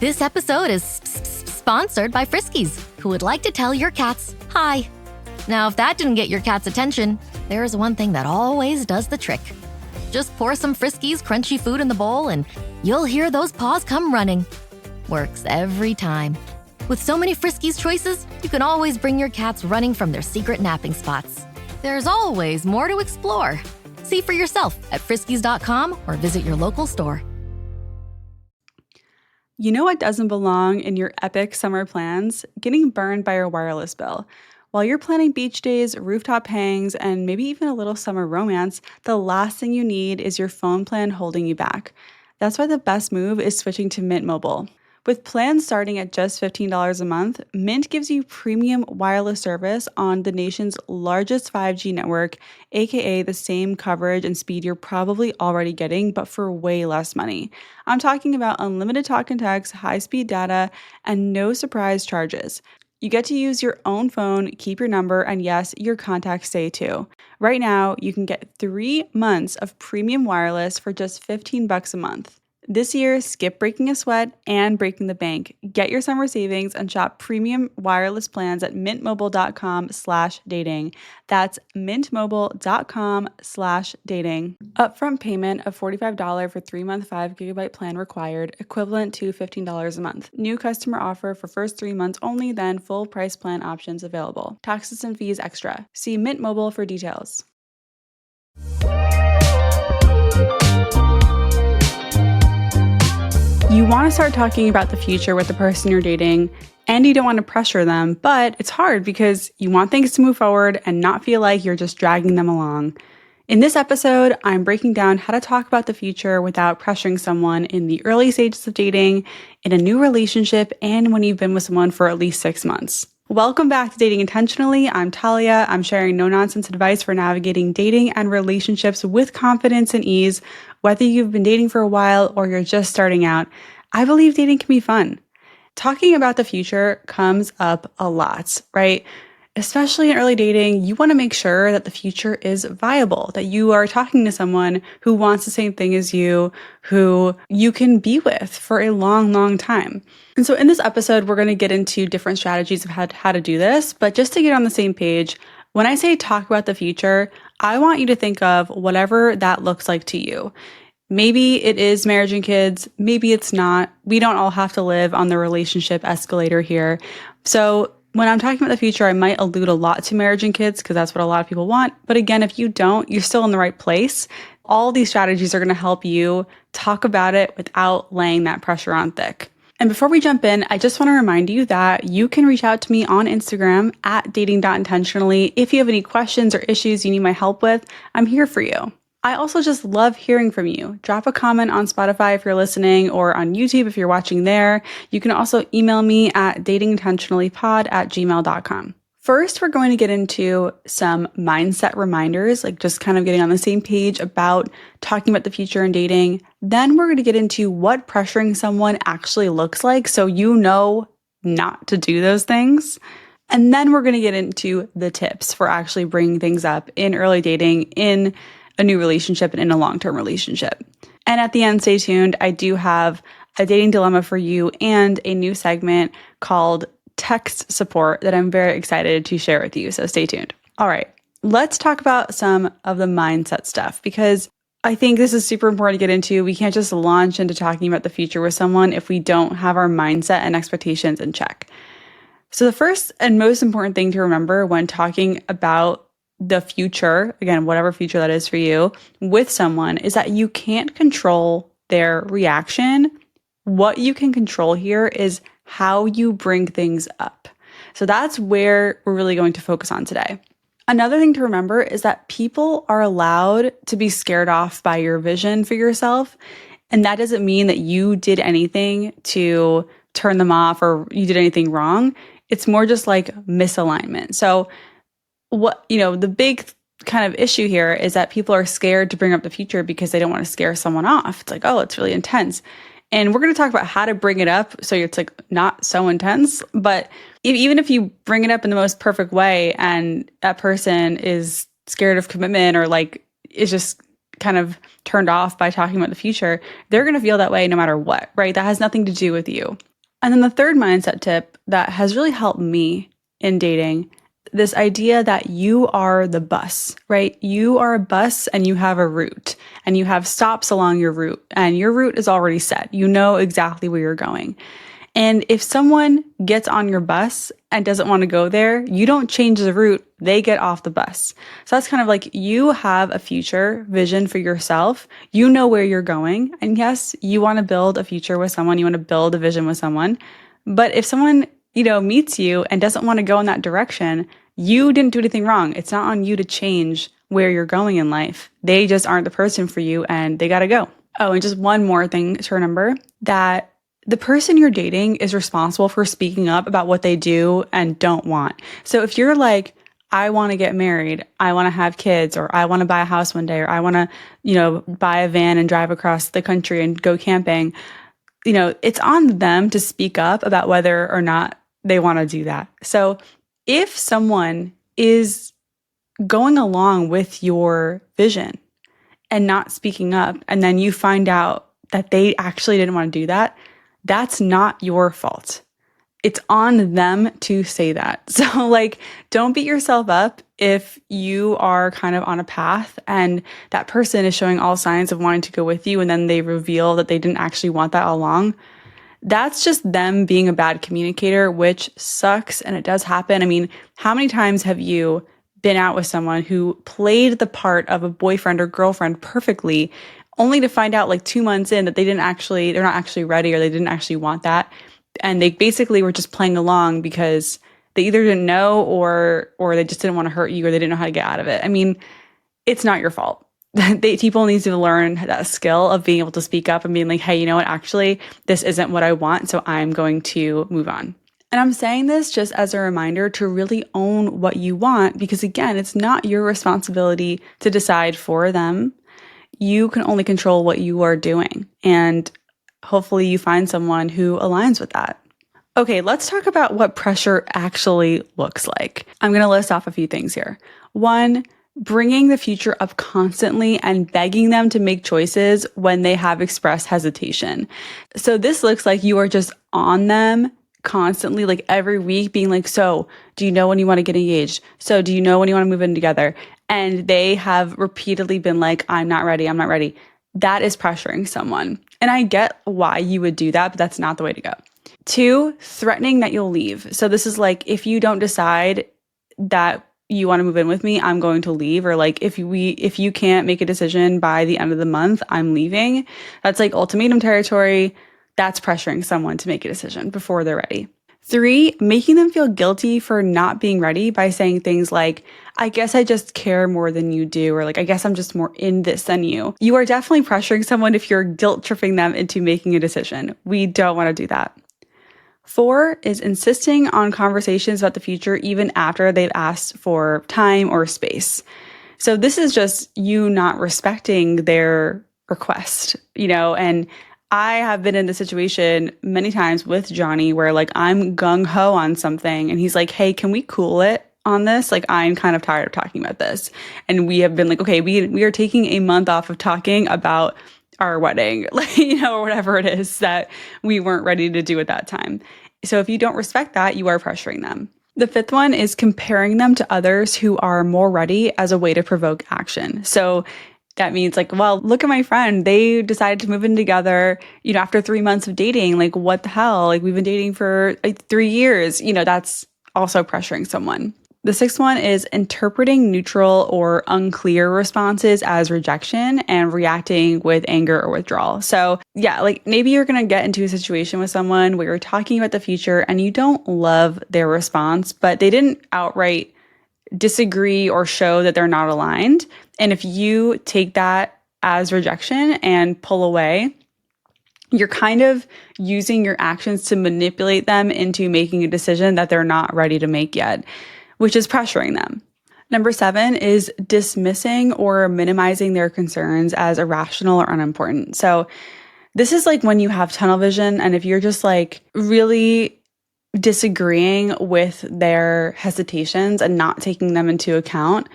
This episode is sponsored by Friskies, who would like to tell your cats hi. Now, if that didn't get your cat's attention, there is one thing that always does the trick. Just pour some Friskies crunchy food in the bowl and you'll hear those paws come running. Works every time. With so many Friskies choices, you can always bring your cats running from their secret napping spots. There's always more to explore. See for yourself at friskies.com or visit your local store. You know what doesn't belong in your epic summer plans? Getting burned by your wireless bill. While you're planning beach days, rooftop hangs, and maybe even a little summer romance, the last thing you need is your phone plan holding you back. That's why the best move is switching to Mint Mobile. With plans starting at just $15 a month, Mint gives you premium wireless service on the nation's largest 5G network, aka the same coverage and speed you're probably already getting, but for way less money. I'm talking about unlimited talk and text, high-speed data, and no surprise charges. You get to use your own phone, keep your number, and yes, your contacts stay too. Right now, you can get 3 months of premium wireless for just $15 a month. This year, skip breaking a sweat and breaking the bank. Get your summer savings and shop premium wireless plans at mintmobile.com/dating. That's mintmobile.com/dating. Upfront payment of $45 for 3-month 5GB plan required, equivalent to $15 a month. New customer offer for first 3 months only, then full price plan options available. Taxes and fees extra. See Mint Mobile for details. You want to start talking about the future with the person you're dating, and you don't want to pressure them, but it's hard because you want things to move forward and not feel like you're just dragging them along. In this episode, I'm breaking down how to talk about the future without pressuring someone in the early stages of dating, in a new relationship, and when you've been with someone for at least 6 months. Welcome back to Dating Intentionally. I'm Talia. I'm sharing no-nonsense advice for navigating dating and relationships with confidence and ease. Whether you've been dating for a while or you're just starting out, I believe dating can be fun. Talking about the future comes up a lot, right? Especially in early dating, you want to make sure that the future is viable, that you are talking to someone who wants the same thing as you, who you can be with for a long, long time. And so in this episode, we're going to get into different strategies of how to do this. But just to get on the same page, when I say talk about the future, I want you to think of whatever that looks like to you. Maybe it is marriage and kids. Maybe it's not. We don't all have to live on the relationship escalator here. So when I'm talking about the future, I might allude a lot to marriage and kids because that's what a lot of people want. But again, if you don't, you're still in the right place. All these strategies are going to help you talk about it without laying that pressure on thick. And before we jump in, I just want to remind you that you can reach out to me on Instagram at dating.intentionally. If you have any questions or issues you need my help with, I'm here for you. I also just love hearing from you. Drop a comment on Spotify if you're listening or on YouTube if you're watching there. You can also email me at datingintentionallypod@gmail.com. First, we're going to get into some mindset reminders, like just kind of getting on the same page about talking about the future and dating. Then we're going to get into what pressuring someone actually looks like so you know not to do those things. And then we're going to get into the tips for actually bringing things up in early dating, in a new relationship, and in a long-term relationship. And at the end, stay tuned. I do have a dating dilemma for you and a new segment called Text Support that I'm very excited to share with you. So stay tuned. All right, let's talk about some of the mindset stuff because I think this is super important to get into. We can't just launch into talking about the future with someone if we don't have our mindset and expectations in check. So the first and most important thing to remember when talking about the future, again, whatever future that is for you, with someone is that you can't control their reaction. What you can control here is how you bring things up. So that's where we're really going to focus on today. Another thing to remember is that people are allowed to be scared off by your vision for yourself. And that doesn't mean that you did anything to turn them off or you did anything wrong. It's more just like misalignment. So the big kind of issue here is that people are scared to bring up the future because they don't want to scare someone off. It's like, oh, it's really intense. And we're going to talk about how to bring it up so it's like not so intense. But even if you bring it up in the most perfect way and that person is scared of commitment or like is just kind of turned off by talking about the future, they're going to feel that way no matter what, right? That has nothing to do with you. And then the third mindset tip that has really helped me in dating, this idea that you are the bus, right? You are a bus and you have a route and you have stops along your route and your route is already set. You know exactly where you're going. And if someone gets on your bus and doesn't want to go there, you don't change the route, they get off the bus. So that's kind of like you have a future vision for yourself. You know where you're going. And yes, you want to build a future with someone, you want to build a vision with someone. But if someone, meets you and doesn't want to go in that direction, you didn't do anything wrong. It's not on you to change where you're going in life. They just aren't the person for you and they got to go. Oh, and just one more thing to remember, that the person you're dating is responsible for speaking up about what they do and don't want. So if you're like, I want to get married, I want to have kids, or I want to buy a house one day, or I want to, buy a van and drive across the country and go camping, it's on them to speak up about whether or not they want to do that. So if someone is going along with your vision and not speaking up, and then you find out that they actually didn't want to do that, that's not your fault. It's on them to say that. So don't beat yourself up if you are kind of on a path and that person is showing all signs of wanting to go with you and then they reveal that they didn't actually want that all along. That's just them being a bad communicator, which sucks and it does happen. I mean, how many times have you been out with someone who played the part of a boyfriend or girlfriend perfectly, only to find out 2 months in that they're not actually ready, or they didn't actually want that. And they basically were just playing along because they either didn't know or they just didn't want to hurt you, or they didn't know how to get out of it. I mean, it's not your fault. People need to learn that skill of being able to speak up and being like, hey, you know what? Actually, this isn't what I want, so I'm going to move on. And I'm saying this just as a reminder to really own what you want, because again, it's not your responsibility to decide for them. You can only control what you are doing. And hopefully you find someone who aligns with that. Okay, let's talk about what pressure actually looks like. I'm going to list off a few things here. 1, bringing the future up constantly and begging them to make choices when they have expressed hesitation. So this looks like you are just on them constantly, every week being like, so do you know when you want to get engaged? So do you know when you want to move in together? And they have repeatedly been like, I'm not ready. I'm not ready. That is pressuring someone. And I get why you would do that, but that's not the way to go. 2, threatening that you'll leave. So this is if you don't decide that you want to move in with me, I'm going to leave. Or if you can't make a decision by the end of the month, I'm leaving. That's ultimatum territory. That's pressuring someone to make a decision before they're ready. 3, making them feel guilty for not being ready by saying things like, I guess I just care more than you do, or I guess I'm just more in this than you. You are definitely pressuring someone if you're guilt tripping them into making a decision. We don't want to do that. 4 is insisting on conversations about the future even after they've asked for time or space. So this is just you not respecting their request, and I have been in the situation many times with Johnny where I'm gung-ho on something and he's like, hey, can we cool it on this? I'm kind of tired of talking about this. And we have been like, okay, we are taking a month off of talking about our wedding, or whatever it is that we weren't ready to do at that time. So if you don't respect that, you are pressuring them. The 5th one is comparing them to others who are more ready as a way to provoke action. So that means well, look at my friend. They decided to move in together, after 3 months of dating. What the hell? We've been dating for 3 years. That's also pressuring someone. The 6th one is interpreting neutral or unclear responses as rejection and reacting with anger or withdrawal. So yeah, maybe you're going to get into a situation with someone where you're talking about the future and you don't love their response, but they didn't outright disagree or show that they're not aligned. And if you take that as rejection and pull away, you're kind of using your actions to manipulate them into making a decision that they're not ready to make yet, which is pressuring them. Number 7 is dismissing or minimizing their concerns as irrational or unimportant. So this is when you have tunnel vision, and if you're just really disagreeing with their hesitations and not taking them into account,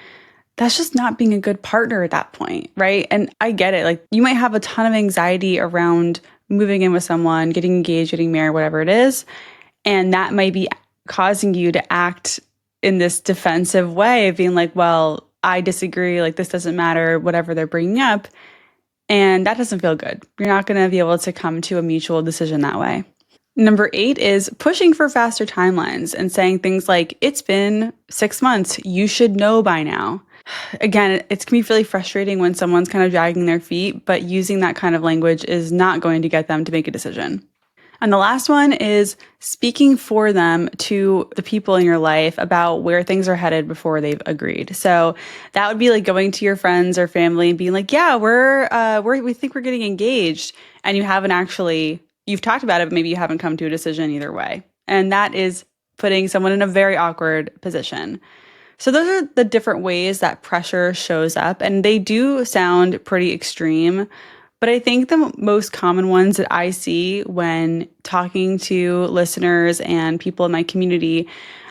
that's just not being a good partner at that point, right? And I get it. You might have a ton of anxiety around moving in with someone, getting engaged, getting married, whatever it is. And that might be causing you to act in this defensive way of being like, well, I disagree, like this doesn't matter, whatever they're bringing up. And that doesn't feel good. You're not going to be able to come to a mutual decision that way. Number 8 is pushing for faster timelines and saying things like, it's been 6 months, you should know by now. Again, it can be really frustrating when someone's kind of dragging their feet, but using that kind of language is not going to get them to make a decision. And the last one is speaking for them to the people in your life about where things are headed before they've agreed. So that would be like going to your friends or family and being like, yeah, we think we're getting engaged. And you haven't actually, you've talked about it, but maybe you haven't come to a decision either way. And that is putting someone in a very awkward position. So those are the different ways that pressure shows up. And they do sound pretty extreme. But I think the most common ones that I see when talking to listeners and people in my community,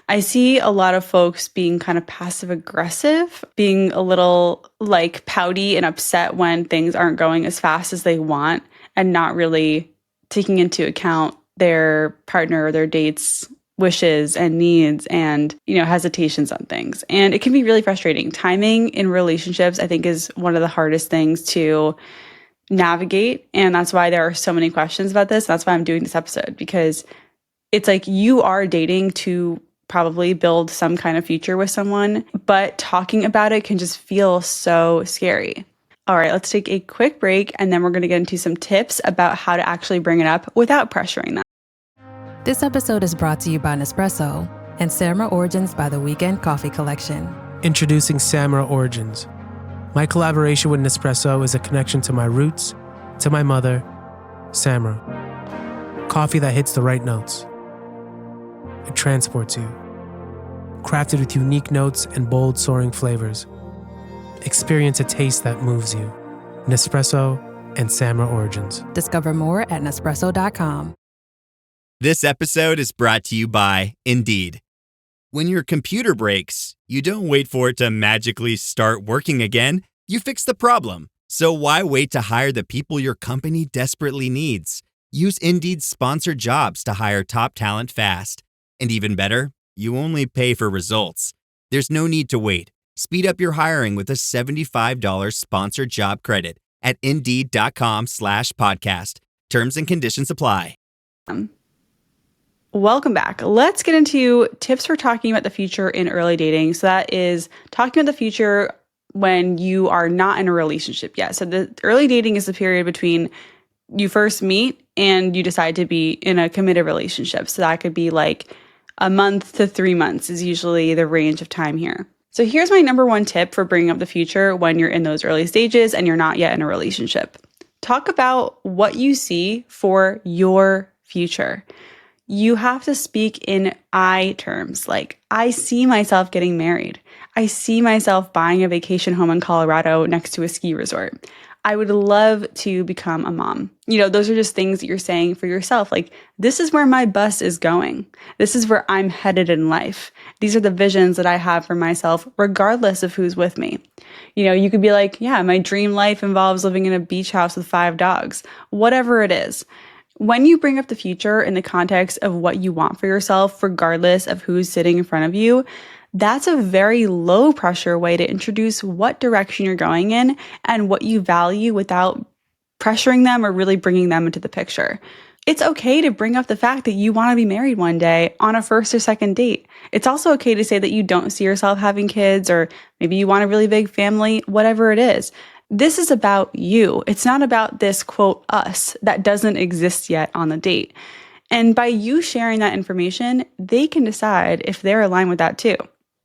I see a lot of folks being kind of passive aggressive, being a little like pouty and upset when things aren't going as fast as they want and not really taking into account their partner or their date's wishes and needs and, hesitations on things. And it can be really frustrating. Timing in relationships, I think, is one of the hardest things to navigate. And that's why there are so many questions about this. That's why I'm doing this episode, because it's like you are dating to probably build some kind of future with someone, but talking about it can just feel so scary. All right, let's take a quick break, and then we're going to get into some tips about how to actually bring it up without pressuring them. This episode is brought to you by Nespresso and Samra Origins by the Weekend Coffee Collection. Introducing Samra Origins. My collaboration with Nespresso is a connection to my roots, to my mother, Samra. Coffee that hits the right notes. It transports you. Crafted with unique notes and bold, soaring flavors. Experience a taste that moves you. Nespresso and Samra Origins. Discover more at Nespresso.com. This episode is brought to you by Indeed. When your computer breaks, you don't wait for it to magically start working again. You fix the problem. So why wait to hire the people your company desperately needs? Use Indeed's sponsored jobs to hire top talent fast. And even better, you only pay for results. There's no need to wait. Speed up your hiring with a $75 sponsored job credit at Indeed.com/podcast. Terms and conditions apply. Welcome back. Let's get into tips for talking about the future in early dating. So that is talking about the future when you are not in a relationship yet. So the early dating is the period between you first meet and you decide to be in a committed relationship. So that could be like a month to 3 months is usually the range of time here. So here's my number 1 tip for bringing up the future when you're in those early stages and you're not yet in a relationship. Talk about what you see for your future. You have to speak in I terms, like, I see myself getting married. I see myself buying a vacation home in Colorado next to a ski resort. I would love to become a mom. Those are just things that you're saying for yourself. Like, this is where my bus is going. This is where I'm headed in life. These are the visions that I have for myself, regardless of who's with me. You could be like, yeah, my dream life involves living in a beach house with 5 dogs, whatever it is. When you bring up the future in the context of what you want for yourself, regardless of who's sitting in front of you, that's a very low pressure way to introduce what direction you're going in and what you value without pressuring them or really bringing them into the picture. It's okay to bring up the fact that you want to be married one day on a first or second date. It's also okay to say that you don't see yourself having kids, or maybe you want a really big family, whatever it is. This is about you. It's not about this, quote, us that doesn't exist yet on the date. And by you sharing that information, they can decide if they're aligned with that too.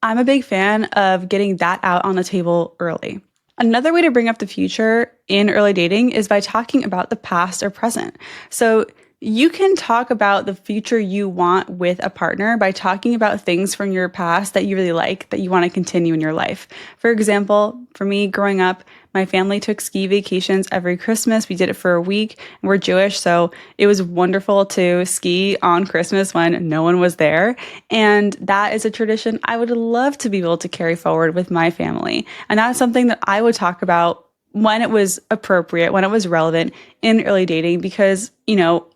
I'm a big fan of getting that out on the table early. Another way to bring up the future in early dating is by talking about the past or present. So you can talk about the future you want with a partner by talking about things from your past that you really like, that you want to continue in your life. For example, for me growing up, my family took ski vacations every Christmas. We did it for a week, and we're Jewish, so it was wonderful to ski on Christmas when no one was there. And that is a tradition I would love to be able to carry forward with my family. And that's something that I would talk about when it was appropriate, when it was relevant in early dating, because,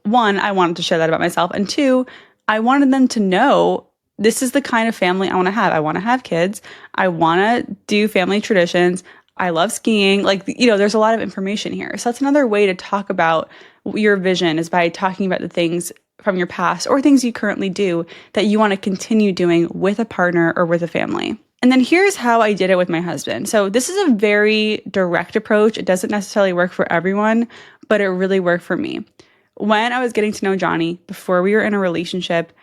one, I wanted to share that about myself. And two, I wanted them to know this is the kind of family I want to have. I want to have kids. I want to do family traditions. I love skiing. There's a lot of information here. So that's another way to talk about your vision, is by talking about the things from your past or things you currently do that you want to continue doing with a partner or with a family. And then here's how I did it with my husband. So this is a very direct approach. It doesn't necessarily work for everyone, but it really worked for me. When I was getting to know Johnny, before we were in a relationship,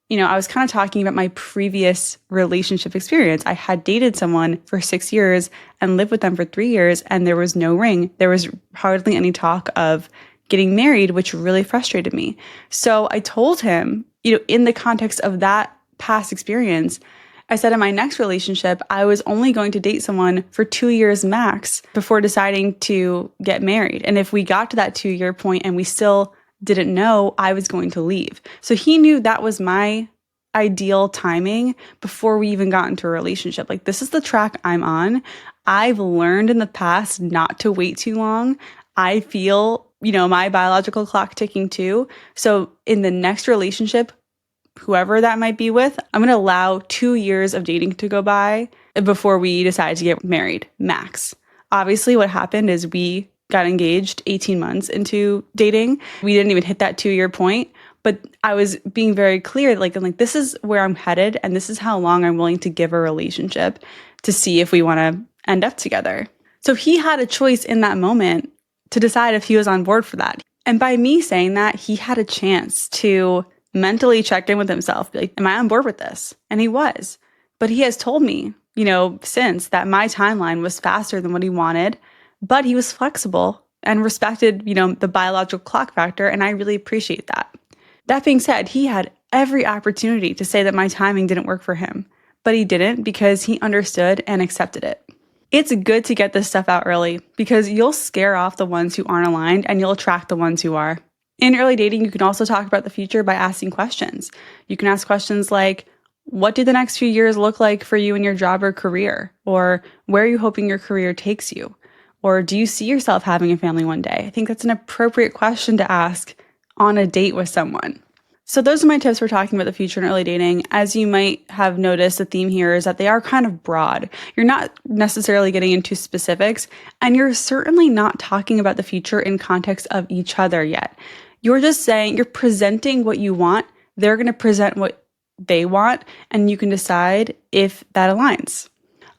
I was kind of talking about my previous relationship experience. I had dated someone for 6 years and lived with them for 3 years, and there was no ring. There was hardly any talk of getting married, which really frustrated me. So I told him, in the context of that past experience, I said in my next relationship, I was only going to date someone for 2 years max before deciding to get married. And if we got to that 2-year point and we still didn't know, I was going to leave. So he knew that was my ideal timing before we even got into a relationship. This is the track I'm on. I've learned in the past not to wait too long. I feel, my biological clock ticking too. So in the next relationship, whoever that might be with, I'm going to allow 2 years of dating to go by before we decide to get married, max. Obviously, what happened is we got engaged 18 months into dating. We didn't even hit that 2-year point, but I was being very clear, this is where I'm headed, and this is how long I'm willing to give a relationship to see if we want to end up together. So he had a choice in that moment to decide if he was on board for that. And by me saying that, he had a chance to mentally check in with himself, am I on board with this? And he was. But he has told me, since that my timeline was faster than what he wanted, but he was flexible and respected, the biological clock factor, and I really appreciate that. That being said, he had every opportunity to say that my timing didn't work for him, but he didn't, because he understood and accepted it. It's good to get this stuff out early, because you'll scare off the ones who aren't aligned and you'll attract the ones who are. In early dating, you can also talk about the future by asking questions. You can ask questions like, what do the next few years look like for you in your job or career? Or where are you hoping your career takes you? Or do you see yourself having a family one day? I think that's an appropriate question to ask on a date with someone. So those are my tips for talking about the future in early dating. As you might have noticed, the theme here is that they are kind of broad. You're not necessarily getting into specifics, and you're certainly not talking about the future in context of each other yet. You're just saying, you're presenting what you want. They're going to present what they want, and you can decide if that aligns.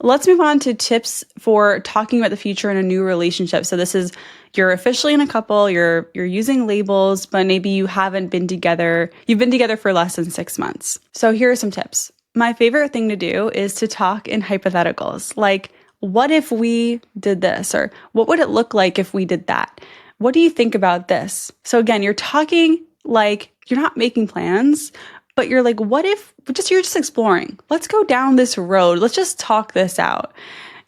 Let's move on to tips for talking about the future in a new relationship. So this is, you're officially in a couple, you're using labels, but maybe you haven't been together. You've been together for less than 6 months. So here are some tips. My favorite thing to do is to talk in hypotheticals. Like, what if we did this? Or what would it look like if we did that? What do you think about this? So again, you're talking like you're not making plans, but you're like, what if, you're just exploring. Let's go down this road. Let's just talk this out.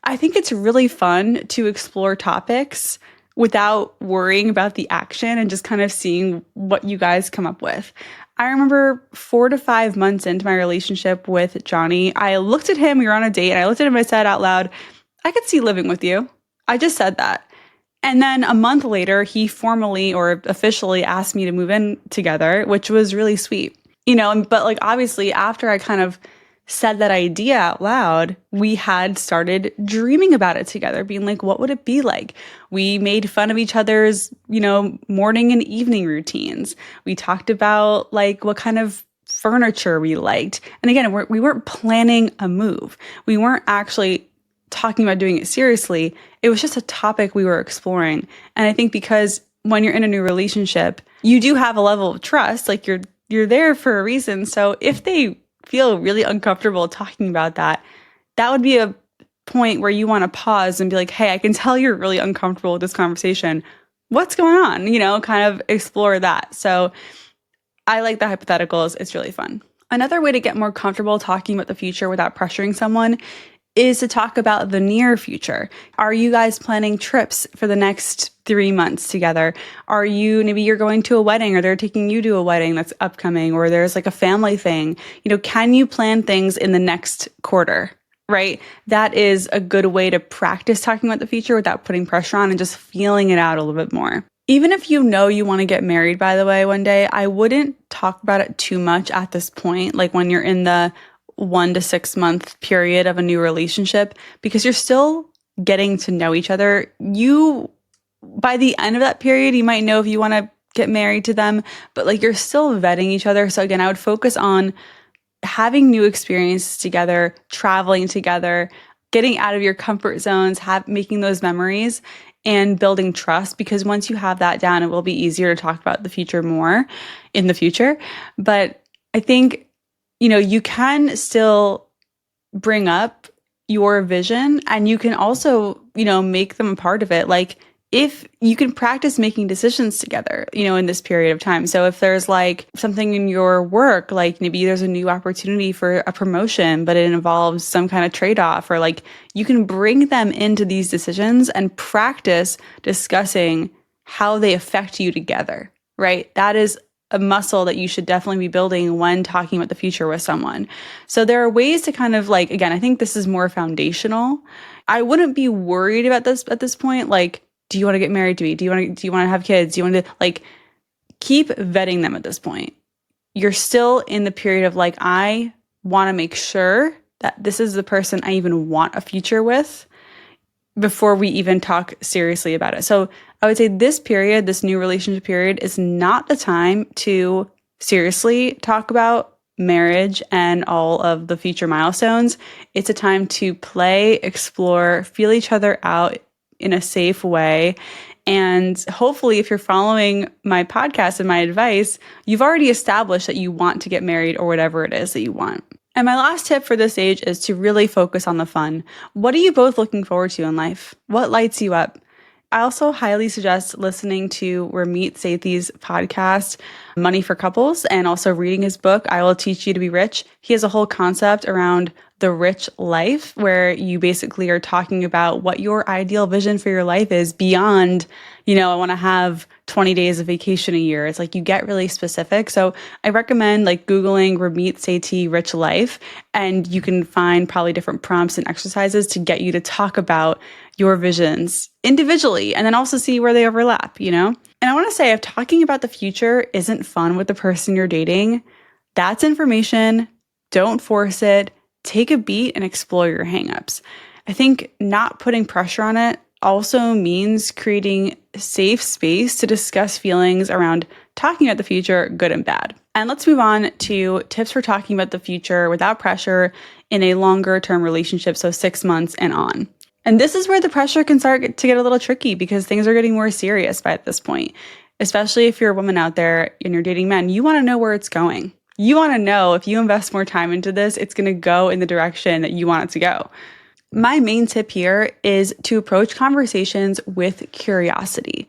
I think it's really fun to explore topics without worrying about the action and just kind of seeing what you guys come up with. I remember 4 to 5 months into my relationship with Johnny, I looked at him, we were on a date, and I looked at him and I said out loud, I could see living with you. I just said that. And then a month later, he formally or officially asked me to move in together, which was really sweet. But obviously after I kind of said that idea out loud, we had started dreaming about it together, being like, what would it be like? We made fun of each other's, morning and evening routines. We talked about what kind of furniture we liked. And again, we weren't planning a move. We weren't actually talking about doing it seriously. It was just a topic we were exploring. And I think because when you're in a new relationship, you do have a level of trust, you're there for a reason. So if they feel really uncomfortable talking about that, that would be a point where you want to pause and be like, hey, I can tell you're really uncomfortable with this conversation. What's going on? Kind of explore that. So I like the hypotheticals. It's really fun. Another way to get more comfortable talking about the future without pressuring someone is to talk about the near future. Are you guys planning trips for the next 3 months together? Maybe you're going to a wedding, or they're taking you to a wedding that's upcoming, or there's a family thing. Can you plan things in the next quarter, right? That is a good way to practice talking about the future without putting pressure on and just feeling it out a little bit more. Even if you know you want to get married, by the way, one day, I wouldn't talk about it too much at this point, like when you're in the 1 to 6 month period of a new relationship, because you're still getting to know each other. By the end of that period, you might know if you want to get married to them, but like you're still vetting each other. So again, I would focus on having new experiences together, traveling together, getting out of your comfort zones, making those memories and building trust, because once you have that down, it will be easier to talk about the future more in the future. But I think, you can still bring up your vision and you can also, make them a part of it. Like if you can practice making decisions together, in this period of time. So if there's like something in your work, like maybe there's a new opportunity for a promotion, but it involves some kind of trade-off, or like you can bring them into these decisions and practice discussing how they affect you together, right? That is a muscle that you should definitely be building when talking about the future with someone. So there are ways to kind of like, again, I think this is more foundational. I wouldn't be worried about this at this point. Like, do you want to get married to me? Do you want to have kids? Do you want to like keep vetting them at this point? You're still in the period of like, I want to make sure that this is the person I even want a future with before we even talk seriously about it. So I would say this period, this new relationship period, is not the time to seriously talk about marriage and all of the future milestones. It's a time to play, explore, feel each other out in a safe way. And hopefully, if you're following my podcast and my advice, you've already established that you want to get married or whatever it is that you want. And my last tip for this age is to really focus on the fun. What are you both looking forward to in life? What lights you up? I also highly suggest listening to Ramit Sethi's podcast, Money for Couples, and also reading his book, I Will Teach You to Be Rich. He has a whole concept around the rich life where you basically are talking about what your ideal vision for your life is beyond, I want to have 20 days of vacation a year. It's like you get really specific. So I recommend like Googling Ramit Sethi Rich Life, and you can find probably different prompts and exercises to get you to talk about your visions individually and then also see where they overlap, And I want to say, if talking about the future isn't fun with the person you're dating, that's information. Don't force it. Take a beat and explore your hangups. I think not putting pressure on it also means creating safe space to discuss feelings around talking about the future, good and bad. And let's move on to tips for talking about the future without pressure in a longer term relationship, so 6 months and on. And this is where the pressure can start to get a little tricky because things are getting more serious by this point. Especially if you're a woman out there and you're dating men, you want to know where it's going. You want to know if you invest more time into this, it's going to go in the direction that you want it to go. My main tip here is to approach conversations with curiosity.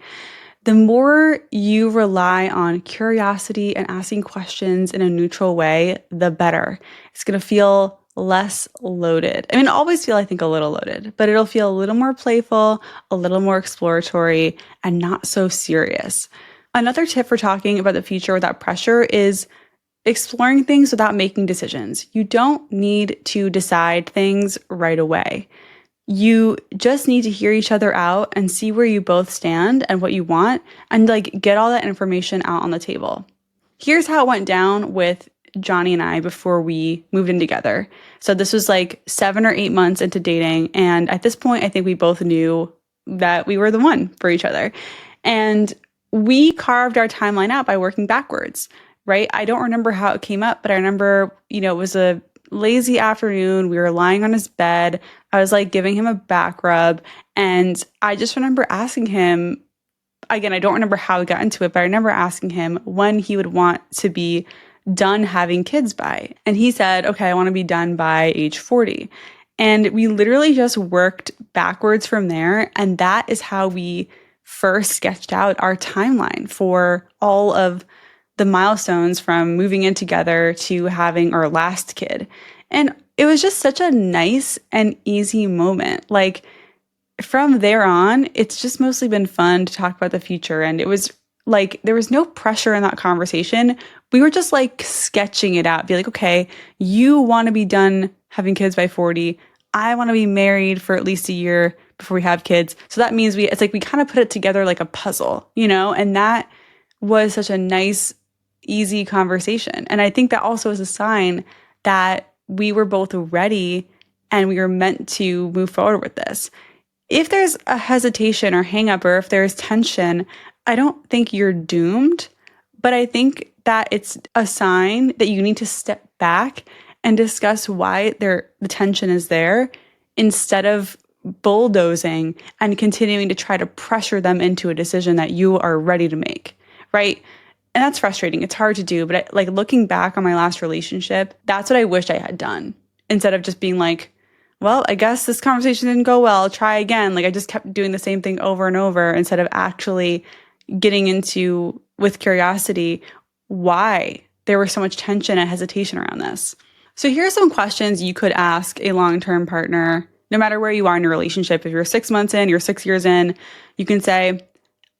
The more you rely on curiosity and asking questions in a neutral way, the better. It's going to feel less loaded. I mean, always feel, I think, a little loaded, but it'll feel a little more playful, a little more exploratory, and not so serious. Another tip for talking about the future without pressure is exploring things without making decisions. You don't need to decide things right away. You just need to hear each other out and see where you both stand and what you want, and like get all that information out on the table. Here's how it went down with Johnny and I before we moved in together. So this was like 7 or 8 months into dating. And at this point, I think we both knew that we were the one for each other. And we carved our timeline out by working backwards, right? I don't remember how it came up, but I remember, it was a lazy afternoon. We were lying on his bed. I was like giving him a back rub. And I just remember asking him, again, I don't remember how we got into it, but I remember asking him when he would want to be done having kids by. And he said, okay, I want to be done by age 40. And we literally just worked backwards from there. And that is how we first sketched out our timeline for all of the milestones from moving in together to having our last kid. And it was just such a nice and easy moment. Like from there on, it's just mostly been fun to talk about the future. And it was like, there was no pressure in that conversation. We were just like sketching it out, be like, okay, you want to be done having kids by 40. I want to be married for at least a year before we have kids. So that means it's like we kind of put it together like a puzzle, and that was such a nice, easy conversation. And I think that also is a sign that we were both ready and we were meant to move forward with this. If there's a hesitation or hang up, or if there's tension, I don't think you're doomed, but I think that it's a sign that you need to step back and discuss why the tension is there, instead of bulldozing and continuing to try to pressure them into a decision that you are ready to make, right? And that's frustrating. It's hard to do, but looking back on my last relationship, that's what I wish I had done, instead of just being like, well, I guess this conversation didn't go well, try again. I just kept doing the same thing over and over, instead of actually getting into, with curiosity, why there was so much tension and hesitation around this. So here are some questions you could ask a long-term partner, no matter where you are in your relationship. If you're 6 months in, you're 6 years in, you can say,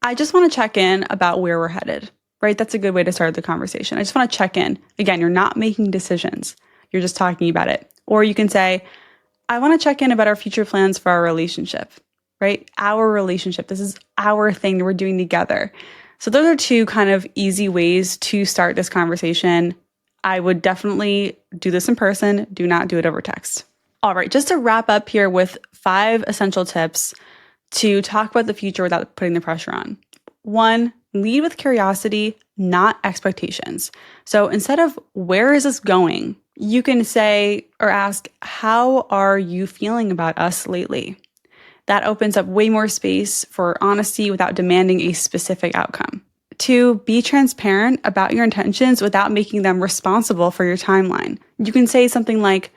I just want to check in about where we're headed, right? That's a good way to start the conversation. I just want to check in. Again, you're not making decisions. You're just talking about it. Or you can say, I want to check in about our future plans for our relationship, right? Our relationship. This is our thing that we're doing together. So those are two kind of easy ways to start this conversation. I would definitely do this in person. Do not do it over text. All right, just to wrap up here with 5 essential tips to talk about the future without putting the pressure on. 1, lead with curiosity, not expectations. So instead of where is this going, you can say or ask, how are you feeling about us lately? That opens up way more space for honesty without demanding a specific outcome. 2, be transparent about your intentions without making them responsible for your timeline. You can say something like,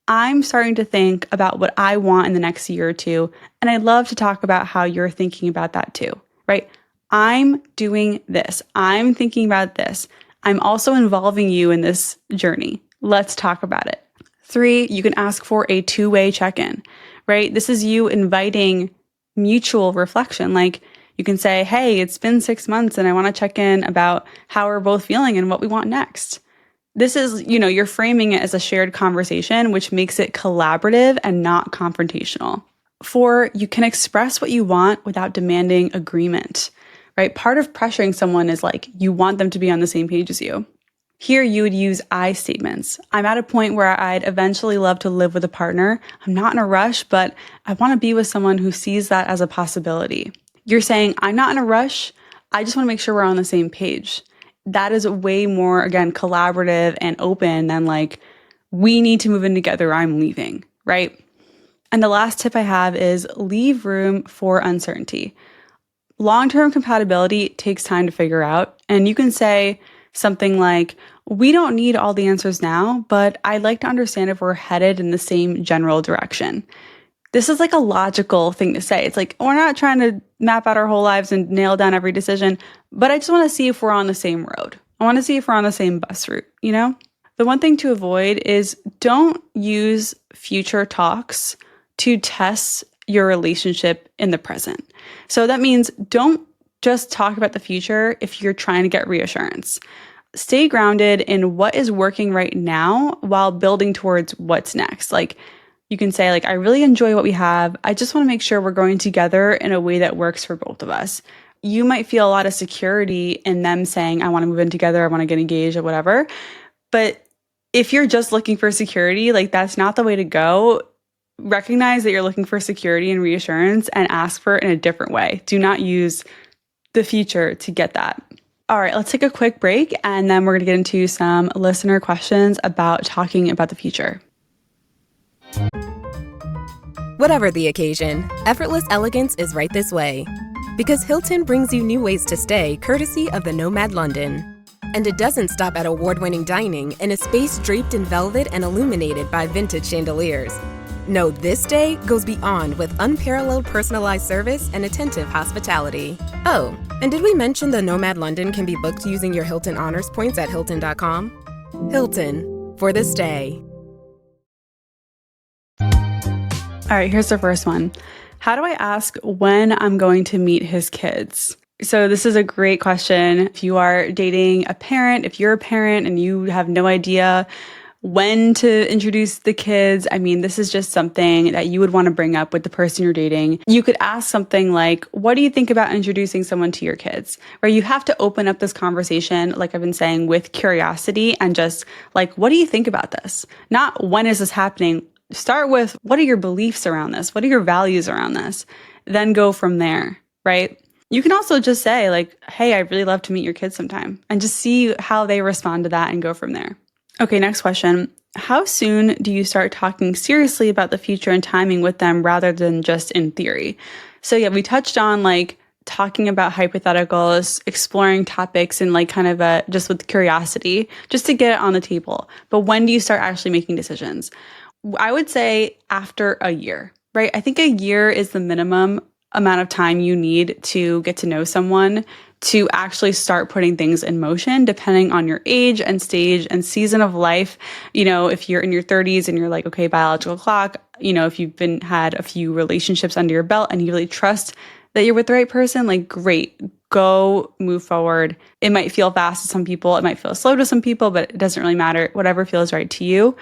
I'm starting to think about what I want in the next year or 2, and I'd love to talk about how you're thinking about that too, right? I'm doing this. I'm thinking about this. I'm also involving you in this journey. Let's talk about it. 3, you can ask for a 2-way check-in, right? This is you inviting mutual reflection. You can say, hey, it's been 6 months and I want to check in about how we're both feeling and what we want next. This is, you're framing it as a shared conversation, which makes it collaborative and not confrontational. 4, you can express what you want without demanding agreement, right? Part of pressuring someone is you want them to be on the same page as you. Here, you would use I statements. I'm at a point where I'd eventually love to live with a partner. I'm not in a rush, but I want to be with someone who sees that as a possibility. You're saying, I'm not in a rush. I just want to make sure we're on the same page. That is way more, again, collaborative and open than we need to move in together, I'm leaving, right? And the last tip I have is leave room for uncertainty. Long-term compatibility takes time to figure out. And you can say something like, we don't need all the answers now, but I'd like to understand if we're headed in the same general direction. This is a logical thing to say. It's we're not trying to map out our whole lives and nail down every decision, but I just want to see if we're on the same road. I want to see if we're on the same bus route, The one thing to avoid is don't use future talks to test your relationship in the present. So that means don't just talk about the future if you're trying to get reassurance. Stay grounded in what is working right now while building towards what's next. You can say, I really enjoy what we have. I just want to make sure we're going together in a way that works for both of us. You might feel a lot of security in them saying, I want to move in together, I want to get engaged or whatever. But if you're just looking for security, that's not the way to go. Recognize that you're looking for security and reassurance and ask for it in a different way. Do not use the future to get that. All right, let's take a quick break and then we're going to get into some listener questions about talking about the future. Whatever the occasion, effortless elegance is right this way. Because Hilton brings you new ways to stay courtesy of the Nomad London. And it doesn't stop at award-winning dining in a space draped in velvet and illuminated by vintage chandeliers. No, this day goes beyond with unparalleled personalized service and attentive hospitality. Oh, and did we mention the Nomad London can be booked using your Hilton Honors points at Hilton.com? Hilton, for this day. All right, here's the first one. How do I ask when I'm going to meet his kids? So this is a great question. If you are dating a parent, if you're a parent and you have no idea when to introduce the kids. I mean, this is just something that you would want to bring up with the person you're dating. You could ask something like, what do you think about introducing someone to your kids? Where you have to open up this conversation, like I've been saying, with curiosity and just like, what do you think about this? Not when is this happening? Start with, what are your beliefs around this? What are your values around this? Then go from there, right? You can also just say like, hey, I'd really love to meet your kids sometime, and just see how they respond to that and go from there. Okay, next question. How soon do you start talking seriously about the future and timing with them rather than just in theory? So yeah, we touched on like talking about hypotheticals, exploring topics and like kind of just with curiosity, just to get it on the table. But when do you start actually making decisions? I would say after a year, right? I think a year is the minimum amount of time you need to get to know someone to actually start putting things in motion, depending on your age and stage and season of life. You know, if you're in your 30s and you're like, okay, biological clock, you know, if you've had a few relationships under your belt and you really trust that you're with the right person, like great, go move forward. It might feel fast to some people, it might feel slow to some people, but it doesn't really matter. Whatever feels right to you.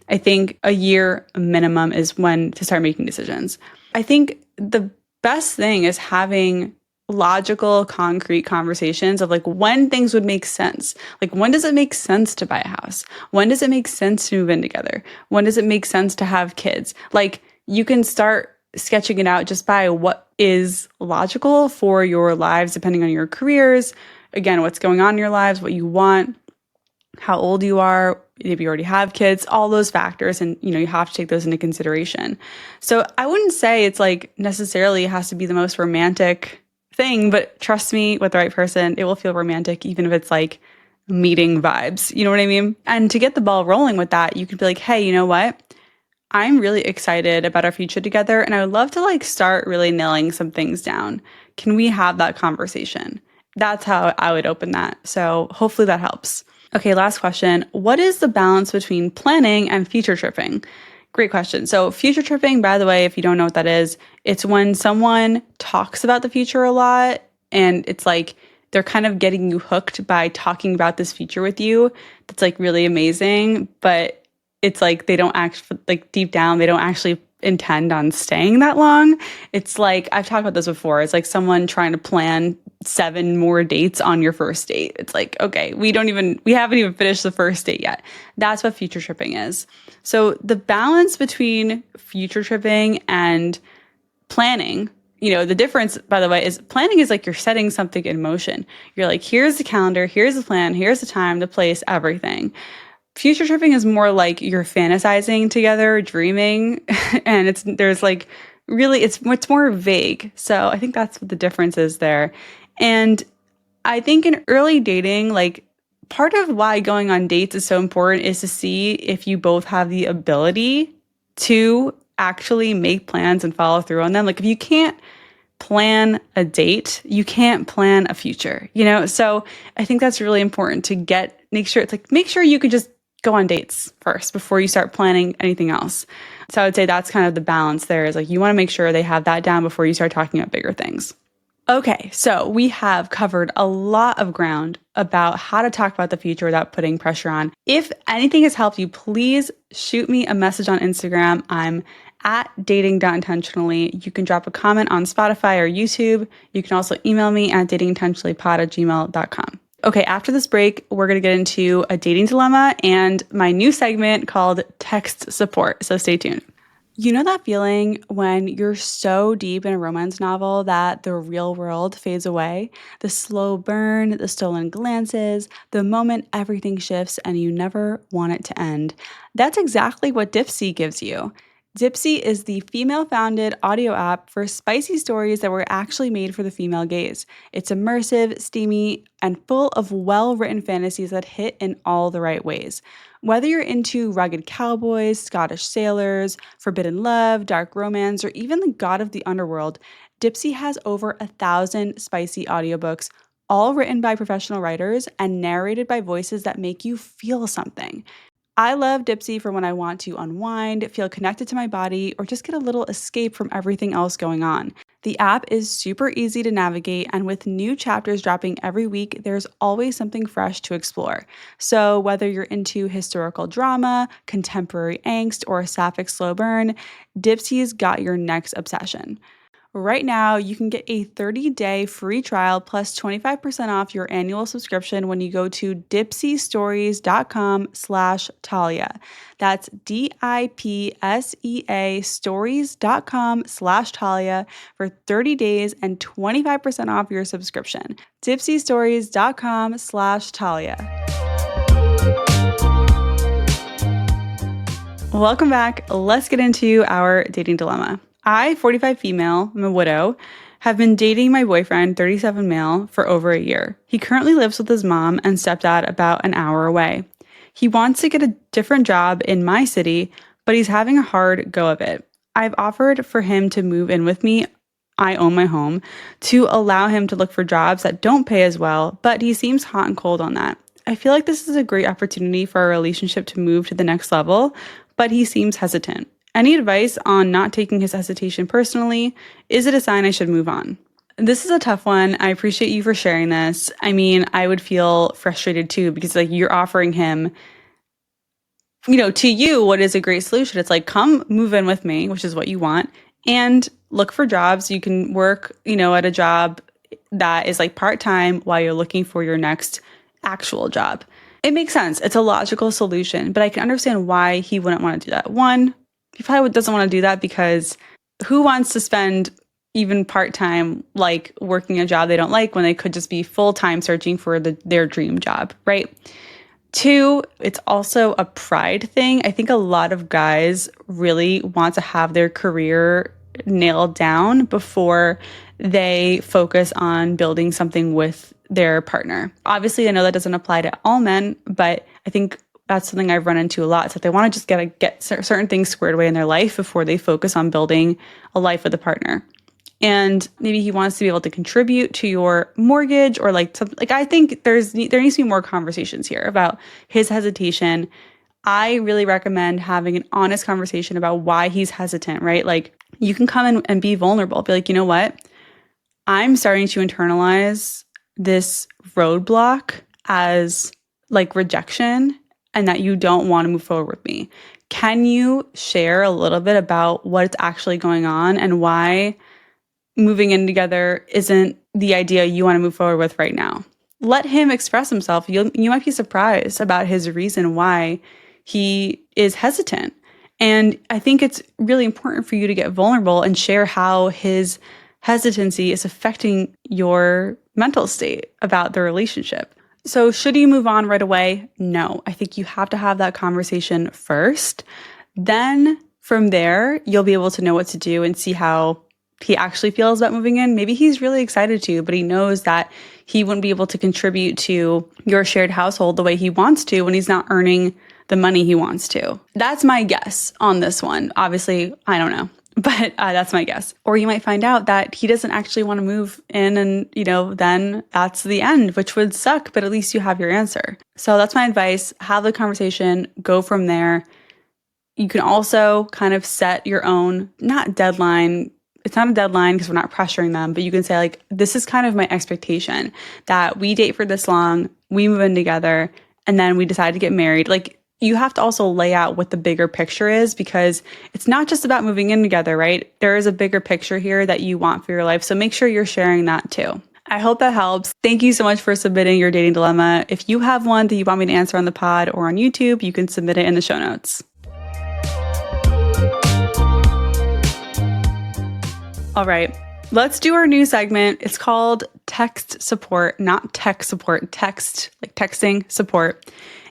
I think a year minimum is when to start making decisions. I think the best thing is having logical, concrete conversations of like when things would make sense. Like, when does it make sense to buy a house? When does it make sense to move in together? When does it make sense to have kids? Like, you can start sketching it out just by what is logical for your lives, depending on your careers. Again, what's going on in your lives, what you want, how old you are, if you already have kids, all those factors. And, you know, you have to take those into consideration. So I wouldn't say it's like necessarily has to be the most romantic thing, but trust me, with the right person, it will feel romantic, even if it's like meeting vibes. You know what I mean? And to get the ball rolling with that, you could be like, hey, you know what? I'm really excited about our future together, and I would love to like start really nailing some things down. Can we have that conversation? That's how I would open that. So hopefully that helps. Okay, last question. What is the balance between planning and future tripping? Great question. So future tripping, by the way, if you don't know what that is, it's when someone talks about the future a lot and it's like they're kind of getting you hooked by talking about this future with you. That's like really amazing, but it's like they don't actually, like deep down, they don't actually intend on staying that long. It's like, I've talked about this before. It's like someone trying to plan 7 more dates on your first date. It's like, okay, we haven't even finished the first date yet. That's what future tripping is. So the balance between future tripping and planning, you know, the difference, by the way, is planning is like you're setting something in motion. You're like, here's the calendar, here's the plan, here's the time, the place, everything. Future tripping is more like you're fantasizing together, dreaming, and it's more vague. So I think that's what the difference is there. And I think in early dating, like part of why going on dates is so important is to see if you both have the ability to actually make plans and follow through on them. Like if you can't plan a date, you can't plan a future, you know? So I think that's really important to make sure you could just go on dates first before you start planning anything else. So I would say that's kind of the balance there, is like you want to make sure they have that down before you start talking about bigger things. Okay, so we have covered a lot of ground about how to talk about the future without putting pressure on. If anything has helped you, please shoot me a message on Instagram. I'm at dating.intentionally. You can drop a comment on Spotify or YouTube. You can also email me at datingintentionallypod@gmail.com. Okay, after this break, we're going to get into a dating dilemma and my new segment called Text Support. So stay tuned. You know that feeling when you're so deep in a romance novel that the real world fades away? The slow burn, the stolen glances, the moment everything shifts and you never want it to end. That's exactly what Dipsea gives you. Dipsea is the female-founded audio app for spicy stories that were actually made for the female gaze. It's immersive, steamy, and full of well-written fantasies that hit in all the right ways. Whether you're into rugged cowboys, Scottish sailors, forbidden love, dark romance, or even the god of the underworld, Dipsea has over 1,000 spicy audiobooks, all written by professional writers and narrated by voices that make you feel something. I love Dipsea for when I want to unwind, feel connected to my body, or just get a little escape from everything else going on. The app is super easy to navigate, and with new chapters dropping every week, there's always something fresh to explore. So, whether you're into historical drama, contemporary angst, or a sapphic slow burn, Dipsea's got your next obsession. Right now, you can get a 30-day free trial plus 25% off your annual subscription when you go to dipseastories.com/Talia. That's DIPSEA stories.com/Talia for 30 days and 25% off your subscription. dipseastories.com/Talia. Welcome back. Let's get into our dating dilemma. I, 45 female, I'm a widow, have been dating my boyfriend, 37 male, for over a year. He currently lives with his mom and stepdad about an hour away. He wants to get a different job in my city, but he's having a hard go of it. I've offered for him to move in with me. I own my home, to allow him to look for jobs that don't pay as well, but he seems hot and cold on that. I feel like this is a great opportunity for our relationship to move to the next level, but he seems hesitant. Any advice on not taking his hesitation personally? Is it a sign I should move on? This is a tough one. I appreciate you for sharing this. I mean, I would feel frustrated too, because like you're offering him, to you, what is a great solution? It's like, come move in with me, which is what you want, and look for jobs. You can work, at a job that is like part-time while you're looking for your next actual job. It makes sense. It's a logical solution, but I can understand why he wouldn't want to do that. One, he probably doesn't want to do that because who wants to spend even part-time like working a job they don't like when they could just be full-time searching for their dream job, right? Two, it's also a pride thing. I think a lot of guys really want to have their career nailed down before they focus on building something with their partner. Obviously, I know that doesn't apply to all men, but I think that's something I've run into a lot. It's that they want to just get certain things squared away in their life before they focus on building a life with a partner. And maybe he wants to be able to contribute to your mortgage or I think there needs to be more conversations here about his hesitation. I really recommend having an honest conversation about why he's hesitant, right? Like you can come in and be vulnerable. Be like, you know what? I'm starting to internalize this roadblock as like rejection and that you don't want to move forward with me. Can you share a little bit about what's actually going on and why moving in together isn't the idea you want to move forward with right now? Let him express himself. You might be surprised about his reason why he is hesitant. And I think it's really important for you to get vulnerable and share how his hesitancy is affecting your mental state about the relationship. So should you move on right away? No, I think you have to have that conversation first. Then from there, you'll be able to know what to do and see how he actually feels about moving in. Maybe he's really excited to, but he knows that he wouldn't be able to contribute to your shared household the way he wants to when he's not earning the money he wants to. That's my guess on this one. Obviously, I don't know. But that's my guess. Or you might find out that he doesn't actually want to move in and, then that's the end, which would suck, but at least you have your answer. So that's my advice. Have the conversation, go from there. You can also kind of set your own, not deadline. It's not a deadline because we're not pressuring them, but you can say like, this is kind of my expectation that we date for this long, we move in together, and then we decide to get married. Like, you have to also lay out what the bigger picture is because it's not just about moving in together, right? There is a bigger picture here that you want for your life. So make sure you're sharing that too. I hope that helps. Thank you so much for submitting your dating dilemma. If you have one that you want me to answer on the pod or on YouTube, you can submit it in the show notes. All right, let's do our new segment. It's called Text Support, not tech support, text, like texting support.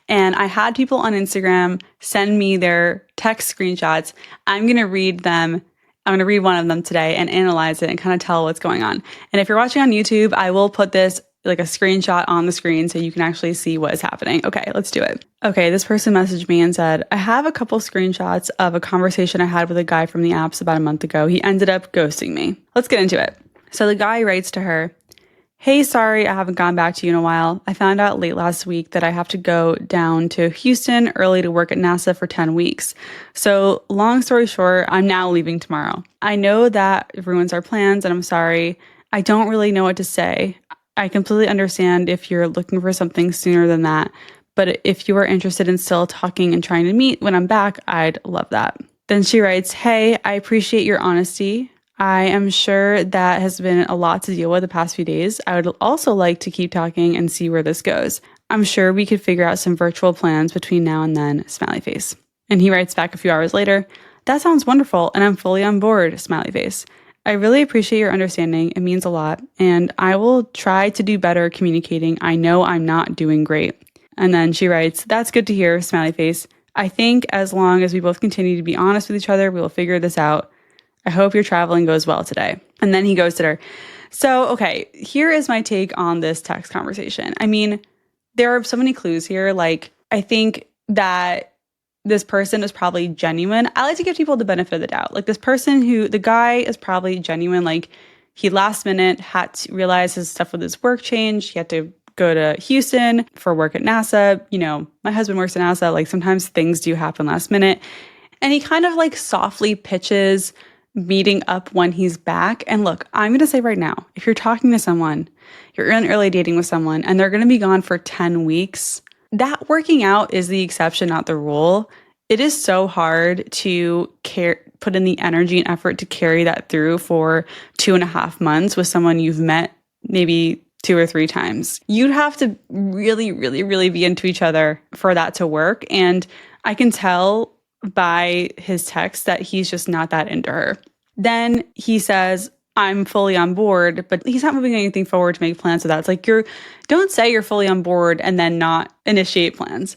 And I had people on Instagram send me their text screenshots. I'm going to read them. I'm going to read one of them today and analyze it and kind of tell what's going on. And if you're watching on YouTube, I will put this like a screenshot on the screen so you can actually see what is happening. Okay, let's do it. Okay, this person messaged me and said, I have a couple screenshots of a conversation I had with a guy from the apps about a month ago. He ended up ghosting me. Let's get into it. So the guy writes to her, Hey, sorry, I haven't gone back to you in a while. I found out late last week that I have to go down to Houston early to work at NASA for 10 weeks. So long story short, I'm now leaving tomorrow. I know that it ruins our plans and I'm sorry. I don't really know what to say. I completely understand if you're looking for something sooner than that. But if you are interested in still talking and trying to meet when I'm back, I'd love that. Then she writes, hey, I appreciate your honesty. I am sure that has been a lot to deal with the past few days. I would also like to keep talking and see where this goes. I'm sure we could figure out some virtual plans between now and then, smiley face. And he writes back a few hours later, that sounds wonderful and I'm fully on board, smiley face. I really appreciate your understanding. It means a lot. And I will try to do better communicating. I know I'm not doing great. And then she writes, that's good to hear, smiley face. I think as long as we both continue to be honest with each other, we will figure this out. I hope your traveling goes well today. And then he ghosted her. So, okay, here is my take on this text conversation. I mean, there are so many clues here. Like, I think that this person is probably genuine. I like to give people the benefit of the doubt. Like, the guy is probably genuine. Like, he last minute had to realize his stuff with his work changed. He had to go to Houston for work at NASA. You know, my husband works at NASA. Like, sometimes things do happen last minute. And he kind of like softly pitches meeting up when he's back. And look, I'm going to say right now, if you're talking to someone, you're in early dating with someone, and they're going to be gone for 10 weeks, that working out is the exception, not the rule. It is so hard to put in the energy and effort to carry that through for 2.5 months with someone you've met maybe 2 or 3 times. You'd have to really, really, really be into each other for that to work. And I can tell by his text that he's just not that into her. Then he says, I'm fully on board, but he's not moving anything forward to make plans with that. It's like, don't say you're fully on board and then not initiate plans.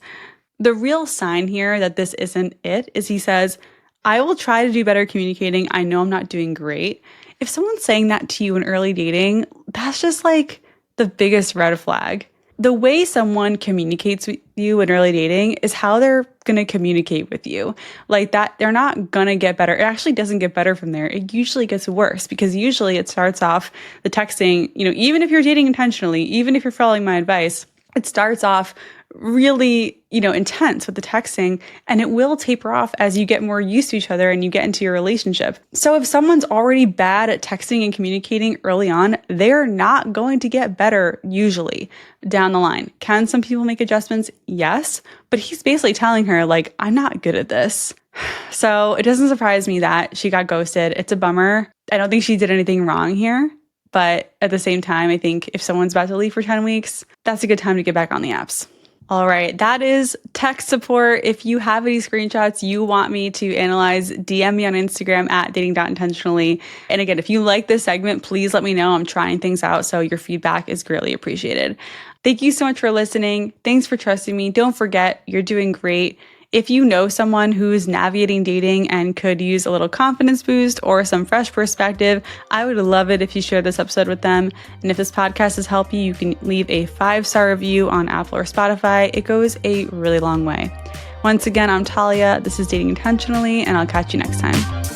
The real sign here that this isn't it is he says, I will try to do better communicating. I know I'm not doing great. If someone's saying that to you in early dating, that's just like the biggest red flag. The way someone communicates with you in early dating is how they're going to communicate with you. Like that, they're not going to get better. It actually doesn't get better from there. It usually gets worse because usually it starts off the texting, even if you're dating intentionally, even if you're following my advice, it starts off really, intense with the texting, and it will taper off as you get more used to each other and you get into your relationship. So if someone's already bad at texting and communicating early on, they're not going to get better usually down the line. Can some people make adjustments? Yes. But he's basically telling her, like, I'm not good at this. So it doesn't surprise me that she got ghosted. It's a bummer. I don't think she did anything wrong here. But at the same time, I think if someone's about to leave for 10 weeks, that's a good time to get back on the apps. All right, that is tech support. If you have any screenshots you want me to analyze, DM me on Instagram at dating.intentionally. And again, if you like this segment, please let me know. I'm trying things out, so your feedback is greatly appreciated. Thank you so much for listening. Thanks for trusting me. Don't forget, you're doing great. If you know someone who's navigating dating and could use a little confidence boost or some fresh perspective, I would love it if you share this episode with them. And if this podcast has helped you, you can leave a 5-star review on Apple or Spotify. It goes a really long way. Once again, I'm Talia. This is Dating Intentionally, and I'll catch you next time.